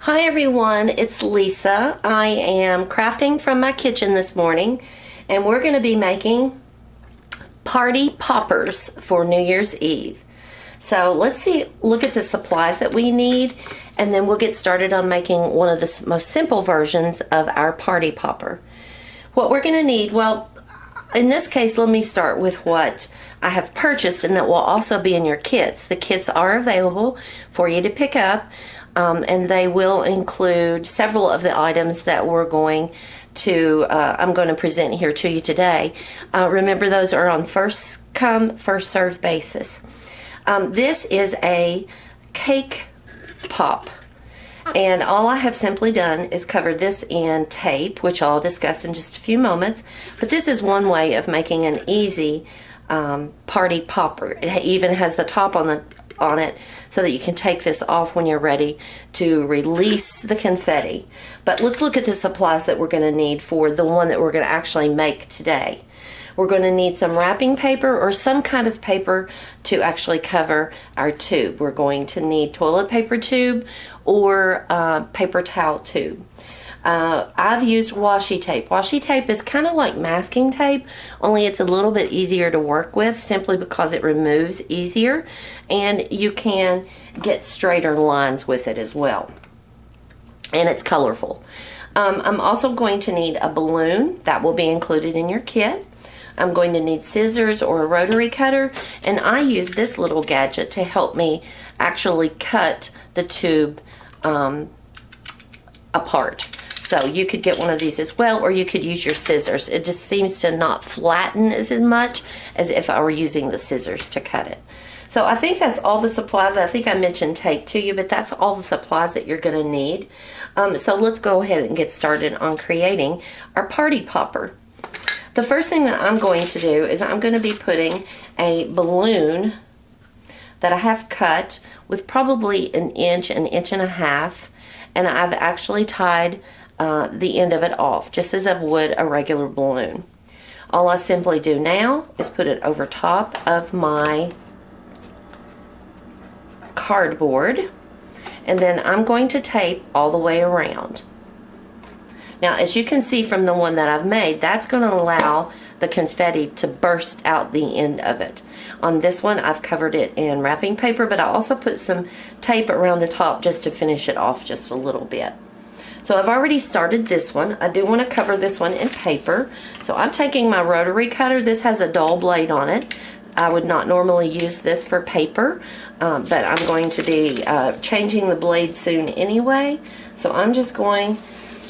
Hi everyone, it's Lisa. I am crafting from my kitchen this morning, and we're going to be making party poppers for New Year's Eve. So let's look at the supplies that we need, and then we'll get started on making one of the most simple versions of our party popper. What we're going to need, well, in this case, let me start with what I have purchased and that will also be in your kits. The kits are available for you to pick up. And they will include several of the items that I'm going to present here to you today. Remember, those are on first come, first served basis. This is a cake pop, and all I have simply done is covered this in tape, which I'll discuss in just a few moments. But this is one way of making an easy party popper. It even has the top on it so that you can take this off when you're ready to release the confetti. But let's look at the supplies that we're going to need for the one that we're going to actually make today. We're going to need some wrapping paper or some kind of paper to actually cover our tube. We're going to need toilet paper tube or paper towel tube. I've used washi tape. Washi tape is kind of like masking tape, only it's a little bit easier to work with simply because it removes easier, and you can get straighter lines with it as well. And it's colorful. I'm also going to need a balloon that will be included in your kit. I'm going to need scissors or a rotary cutter, and I use this little gadget to help me actually cut the tube apart. So you could get one of these as well, or you could use your scissors. It just seems to not flatten as much as if I were using the scissors to cut it. So I think that's all the supplies. I think I mentioned tape to you, but that's all the supplies that you're going to need. So let's go ahead and get started on creating our party popper. The first thing that I'm going to do is I'm going to be putting a balloon that I have cut with probably an inch and a half, and I've actually tied the end of it off, just as I would a regular balloon. All I simply do now is put it over top of my cardboard, and then I'm going to tape all the way around. Now, as you can see from the one that I've made, that's going to allow the confetti to burst out the end of it. On this one, I've covered it in wrapping paper, but I also put some tape around the top just to finish it off just a little bit. So I've already started this one. I do want to cover this one in paper. So I'm taking my rotary cutter. This has a dull blade on it. I would not normally use this for paper, but I'm going to be changing the blade soon anyway. So I'm just going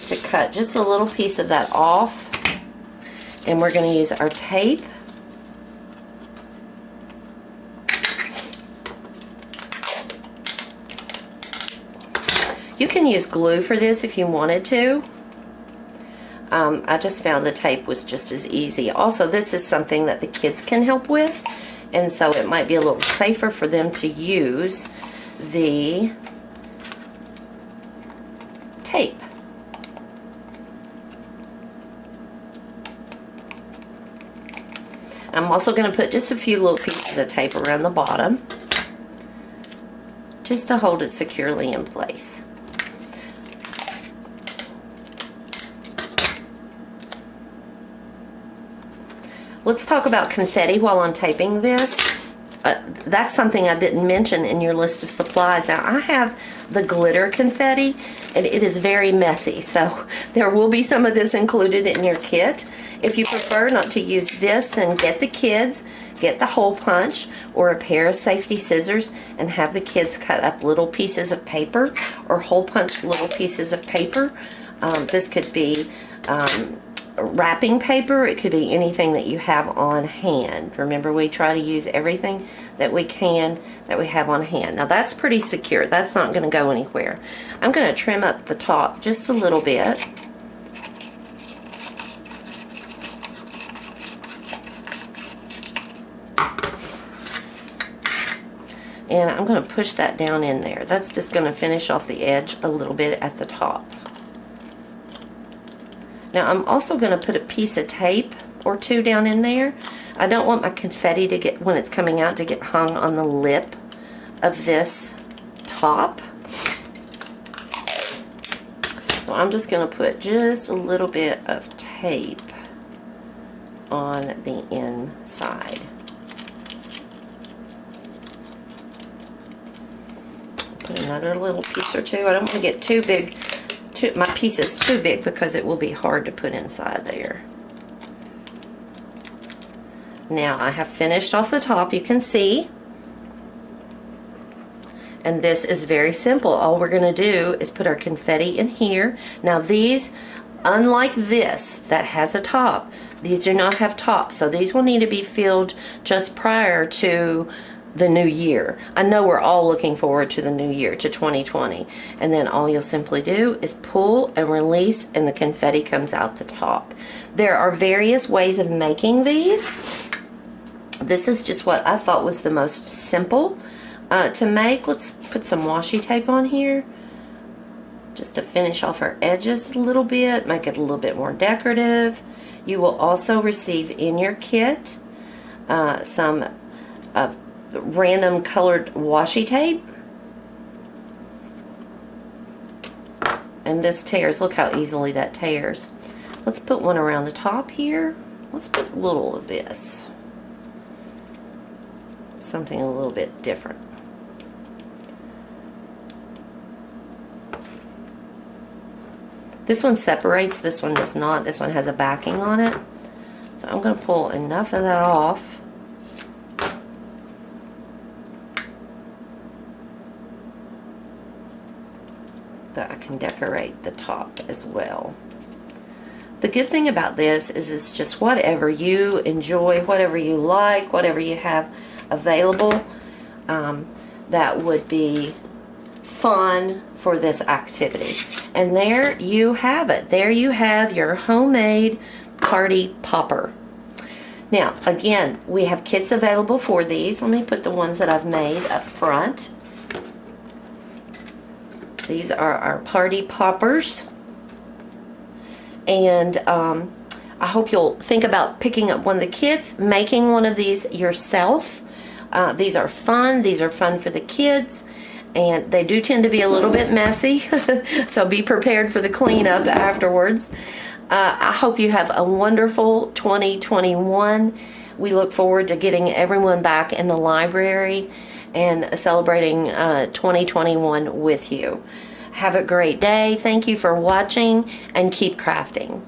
to cut just a little piece of that off, and we're going to use our tape. You can use glue for this if you wanted to. I just found the tape was just as easy. Also, this is something that the kids can help with, and so it might be a little safer for them to use the tape. I'm also going to put just a few little pieces of tape around the bottom just to hold it securely in place. Let's talk about confetti while I'm taping this. That's something I didn't mention in your list of supplies. Now, I have the glitter confetti, and it is very messy, so there will be some of this included in your kit. If you prefer not to use this, then get the hole punch or a pair of safety scissors and have the kids cut up little pieces of paper or hole punch little pieces of paper. This could be wrapping paper. It could be anything that you have on hand. Remember, we try to use everything that we can that we have on hand. Now, that's pretty secure. That's not going to go anywhere. I'm going to trim up the top just a little bit. And I'm going to push that down in there. That's just going to finish off the edge a little bit at the top. Now, I'm also going to put a piece of tape or two down in there. I don't want my confetti to get, when it's coming out, to get hung on the lip of this top. So I'm just going to put just a little bit of tape on the inside. Put another little piece or two. I don't want to get too big, my piece is too big because it will be hard to put inside there. Now I have finished off the top, you can see. And this is very simple. All we're going to do is put our confetti in here. Now these, unlike this that has a top, these do not have tops. So these will need to be filled just prior to the new year. I know we're all looking forward to the new year, to 2020. And then all you'll simply do is pull and release and the confetti comes out the top. There are various ways of making these. This is just what I thought was the most simple to make. Let's put some washi tape on here just to finish off our edges a little bit, make it a little bit more decorative. You will also receive in your kit some random colored washi tape. And this tears. Look how easily that tears. Let's put one around the top here. Let's put a little of this. Something a little bit different. This one separates, this one does not. This one has a backing on it. So I'm going to pull enough of that off. That I can decorate the top as well. The good thing about this is it's just whatever you enjoy, whatever you like, whatever you have available, that would be fun for this activity. And there you have it. There you have your homemade party popper. Now, again, we have kits available for these. Let me put the ones that I've made up front. These are our party poppers. And I hope you'll think about picking up one of the kits, making one of these yourself. These are fun. These are fun for the kids. And they do tend to be a little bit messy, so be prepared for the cleanup afterwards. I hope you have a wonderful 2021. We look forward to getting everyone back in the library and celebrating 2021 with you. Have a great day. Thank you for watching and keep crafting.